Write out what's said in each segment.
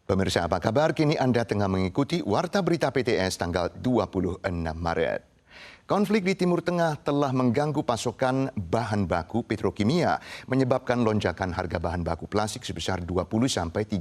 Pemirsa apa kabar? Kini Anda tengah mengikuti Warta Berita PTS tanggal 26 Maret. Konflik di Timur Tengah telah mengganggu pasokan bahan baku petrokimia, menyebabkan lonjakan harga bahan baku plastik sebesar 20-30%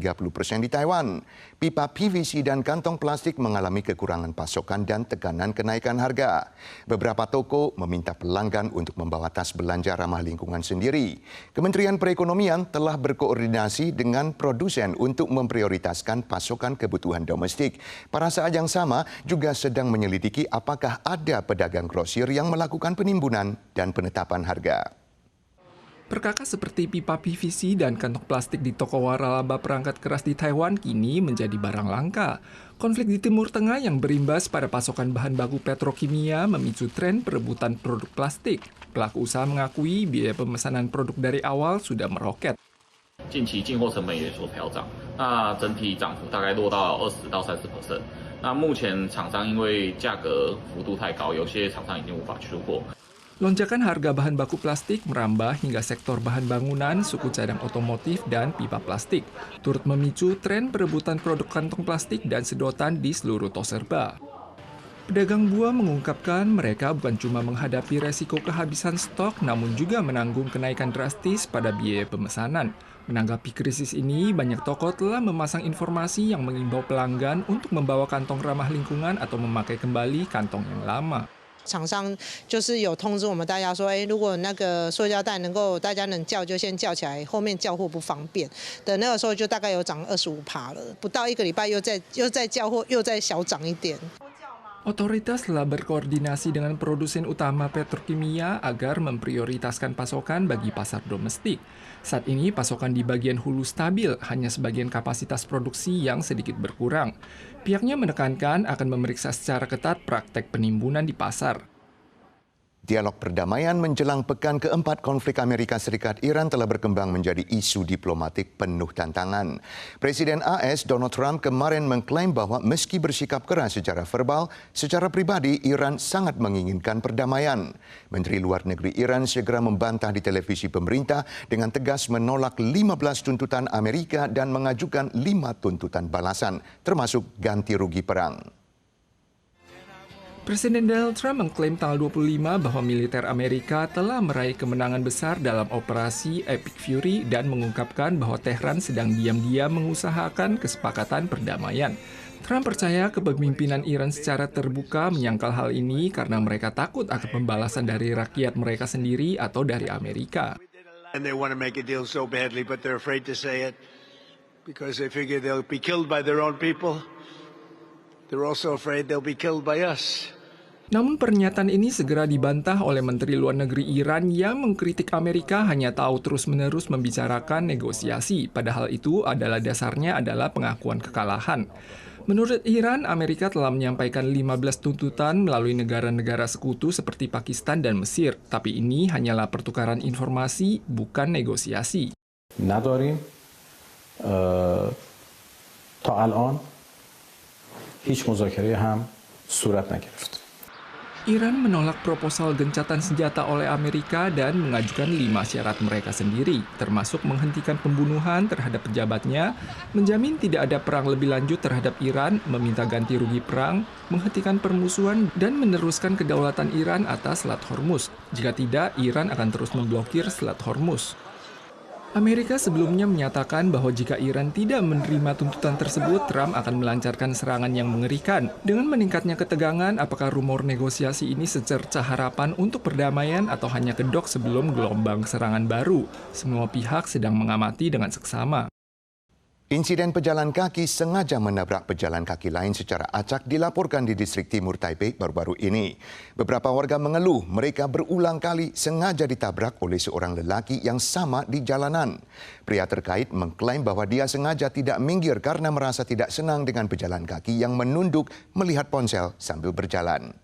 di Taiwan. Pipa PVC dan kantong plastik mengalami kekurangan pasokan dan tekanan kenaikan harga. Beberapa toko meminta pelanggan untuk membawa tas belanja ramah lingkungan sendiri. Kementerian Perekonomian telah berkoordinasi dengan produsen untuk memprioritaskan pasokan kebutuhan domestik. Pada saat yang sama juga sedang menyelidiki apakah ada pedagang grosir yang melakukan penimbunan dan penetapan harga. Perkakas seperti pipa PVC dan kantong plastik di toko waralaba perangkat keras di Taiwan kini menjadi barang langka. Konflik di Timur Tengah yang berimbas pada pasokan bahan baku petrokimia memicu tren perebutan produk plastik. Pelaku usaha mengakui biaya pemesanan produk dari awal sudah meroket. 近期进货成本也有所调涨，那整体涨幅大概落到20-30%。那目前厂商因为价格幅度太高，有些厂商已经无法出货。 Lonjakan harga bahan baku plastik merambah hingga sektor bahan bangunan, suku cadang otomotif, dan pipa plastik, turut memicu tren perebutan produk kantong plastik dan sedotan di seluruh toko serba. Pedagang buah mengungkapkan mereka bukan cuma menghadapi resiko kehabisan stok, namun juga menanggung kenaikan drastis pada biaya pemesanan. Menanggapi krisis ini, banyak toko telah memasang informasi yang mengimbau pelanggan untuk membawa kantong ramah lingkungan atau memakai kembali kantong yang lama. 厂商就是有通知我们大家说，如果那个塑胶袋能够大家能叫就先叫起来，后面叫货不方便。等那个时候就大概有涨25%了，不到1个礼拜又再叫货又再小涨一点。 Otoritas telah berkoordinasi dengan produsen utama petrokimia agar memprioritaskan pasokan bagi pasar domestik. Saat ini pasokan di bagian hulu stabil, hanya sebagian kapasitas produksi yang sedikit berkurang. Pihaknya menekankan akan memeriksa secara ketat praktek penimbunan di pasar. Dialog perdamaian menjelang pekan keempat konflik Amerika Serikat-Iran telah berkembang menjadi isu diplomatik penuh tantangan. Presiden AS Donald Trump kemarin mengklaim bahwa meski bersikap keras secara verbal, secara pribadi Iran sangat menginginkan perdamaian. Menteri Luar Negeri Iran segera membantah di televisi pemerintah dengan tegas menolak 15 tuntutan Amerika dan mengajukan 5 tuntutan balasan, termasuk ganti rugi perang. Presiden Donald Trump mengklaim tanggal 25 bahwa militer Amerika telah meraih kemenangan besar dalam operasi Epic Fury dan mengungkapkan bahwa Tehran sedang diam-diam mengusahakan kesepakatan perdamaian. Trump percaya kepemimpinan Iran secara terbuka menyangkal hal ini karena mereka takut akan pembalasan dari rakyat mereka sendiri atau dari Amerika. And they want to make a deal so badly, but they're afraid to say it because they figure they'll be killed by their own people. They're also afraid they'll be killed by us. Namun pernyataan ini segera dibantah oleh Menteri Luar Negeri Iran yang mengkritik Amerika hanya tahu terus-menerus membicarakan negosiasi, padahal itu adalah dasarnya adalah pengakuan kekalahan. Menurut Iran, Amerika telah menyampaikan 15 tuntutan melalui negara-negara sekutu seperti Pakistan dan Mesir, tapi ini hanyalah pertukaran informasi, bukan negosiasi. نداریم تا الان هیچ مذاکره هم صورت نگرفت. Iran menolak proposal gencatan senjata oleh Amerika dan mengajukan 5 syarat mereka sendiri, termasuk menghentikan pembunuhan terhadap pejabatnya, menjamin tidak ada perang lebih lanjut terhadap Iran, meminta ganti rugi perang, menghentikan permusuhan, dan meneruskan kedaulatan Iran atas Selat Hormuz. Jika tidak, Iran akan terus memblokir Selat Hormuz. Amerika sebelumnya menyatakan bahwa jika Iran tidak menerima tuntutan tersebut, Trump akan melancarkan serangan yang mengerikan. Dengan meningkatnya ketegangan, apakah rumor negosiasi ini secerca harapan untuk perdamaian atau hanya kedok sebelum gelombang serangan baru? Semua pihak sedang mengamati dengan seksama. Insiden pejalan kaki sengaja menabrak pejalan kaki lain secara acak dilaporkan di distrik timur Taipei baru-baru ini. Beberapa warga mengeluh mereka berulang kali sengaja ditabrak oleh seorang lelaki yang sama di jalanan. Pria terkait mengklaim bahwa dia sengaja tidak minggir karena merasa tidak senang dengan pejalan kaki yang menunduk melihat ponsel sambil berjalan.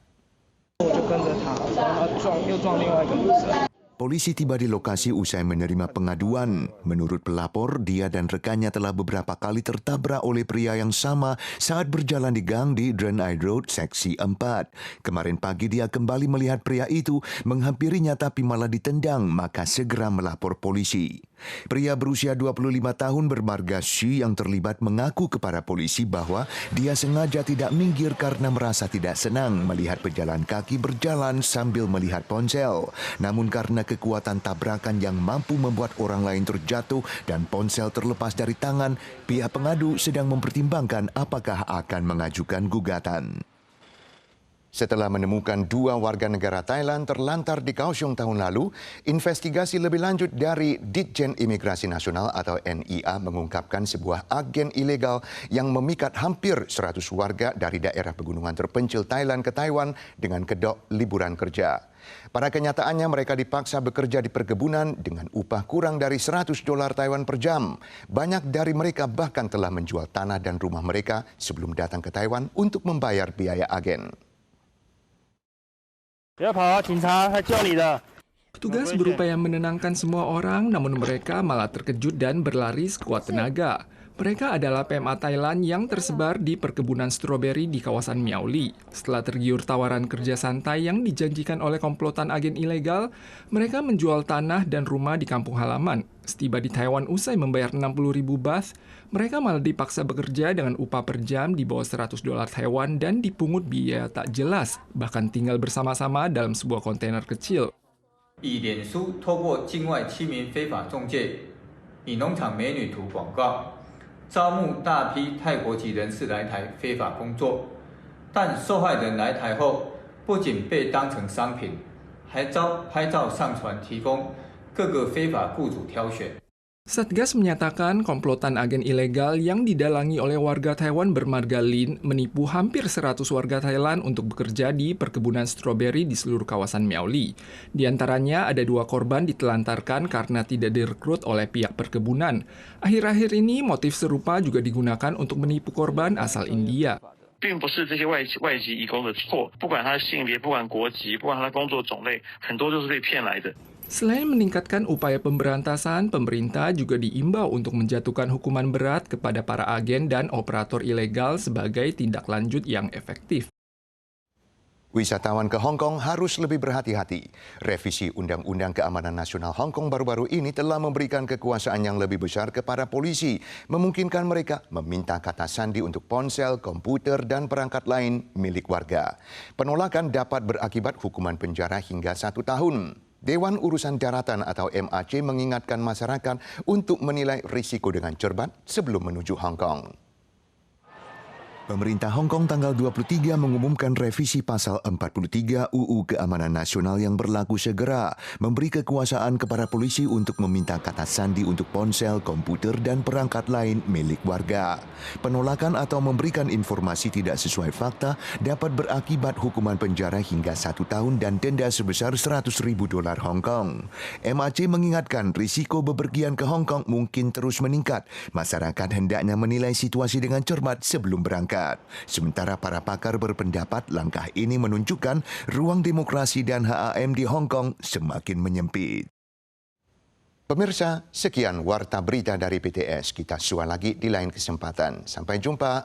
Polisi tiba di lokasi usai menerima pengaduan. Menurut pelapor, dia dan rekannya telah beberapa kali tertabrak oleh pria yang sama saat berjalan di gang di Drenai Road, Seksi 4. Kemarin pagi dia kembali melihat pria itu menghampirinya tapi malah ditendang, maka segera melapor polisi. Pria berusia 25 tahun bermarga Xu yang terlibat mengaku kepada polisi bahwa dia sengaja tidak minggir karena merasa tidak senang melihat pejalan kaki berjalan sambil melihat ponsel. Namun karena kekuatan tabrakan yang mampu membuat orang lain terjatuh dan ponsel terlepas dari tangan, pihak pengadu sedang mempertimbangkan apakah akan mengajukan gugatan. Setelah menemukan 2 warga negara Thailand terlantar di Kaohsiung tahun lalu, investigasi lebih lanjut dari Ditjen Imigrasi Nasional atau NIA mengungkapkan sebuah agen ilegal yang memikat hampir 100 warga dari daerah pegunungan terpencil Thailand ke Taiwan dengan kedok liburan kerja. Pada kenyataannya mereka dipaksa bekerja di perkebunan dengan upah kurang dari $100 Taiwan per jam. Banyak dari mereka bahkan telah menjual tanah dan rumah mereka sebelum datang ke Taiwan untuk membayar biaya agen. Petugas berupaya menenangkan semua orang, namun mereka malah terkejut dan berlari sekuat tenaga. Mereka adalah PMA Thailand yang tersebar di perkebunan stroberi di kawasan Miaoli. Setelah tergiur tawaran kerja santai yang dijanjikan oleh komplotan agen ilegal, mereka menjual tanah dan rumah di kampung halaman. Setiba di Taiwan usai membayar 60.000 baht, mereka malah dipaksa bekerja dengan upah per jam di bawah $100 Taiwan dan dipungut biaya tak jelas, bahkan tinggal bersama-sama dalam sebuah kontainer kecil. 以脸书透过境外7名非法中介，以农场美女图广告，招募大批泰国籍人士来台非法工作。但受害人来台后，不仅被当成商品，还遭拍照上传，提供各个非法雇主挑选。 Satgas menyatakan komplotan agen ilegal yang didalangi oleh warga Taiwan bermarga Lin menipu hampir 100 warga Thailand untuk bekerja di perkebunan stroberi di seluruh kawasan Miaoli. Di antaranya ada 2 korban ditelantarkan karena tidak direkrut oleh pihak perkebunan. Akhir-akhir ini motif serupa juga digunakan untuk menipu korban asal India. 并不是这些外籍移工的错，不管他的性别，不管国籍，不管他的工作种类，很多都是被骗来的。 Selain meningkatkan upaya pemberantasan, pemerintah juga diimbau untuk menjatuhkan hukuman berat kepada para agen dan operator ilegal sebagai tindak lanjut yang efektif. Wisatawan ke Hong Kong harus lebih berhati-hati. Revisi Undang-Undang Keamanan Nasional Hong Kong baru-baru ini telah memberikan kekuasaan yang lebih besar kepada polisi, memungkinkan mereka meminta kata sandi untuk ponsel, komputer, dan perangkat lain milik warga. Penolakan dapat berakibat hukuman penjara hingga 1 tahun. Dewan Urusan Daratan atau MAC mengingatkan masyarakat untuk menilai risiko dengan cermat sebelum menuju Hong Kong. Pemerintah Hong Kong tanggal 23 mengumumkan revisi pasal 43 UU Keamanan Nasional yang berlaku segera, memberi kekuasaan kepada polisi untuk meminta kata sandi untuk ponsel, komputer, dan perangkat lain milik warga. Penolakan atau memberikan informasi tidak sesuai fakta dapat berakibat hukuman penjara hingga 1 tahun dan denda sebesar $100.000 Hong Kong. MAC mengingatkan risiko bepergian ke Hong Kong mungkin terus meningkat. Masyarakat hendaknya menilai situasi dengan cermat sebelum berangkat. Sementara para pakar berpendapat langkah ini menunjukkan ruang demokrasi dan HAM di Hong Kong semakin menyempit. Pemirsa, sekian Warta Berita dari PTS. Kita sua lagi di lain kesempatan. Sampai jumpa.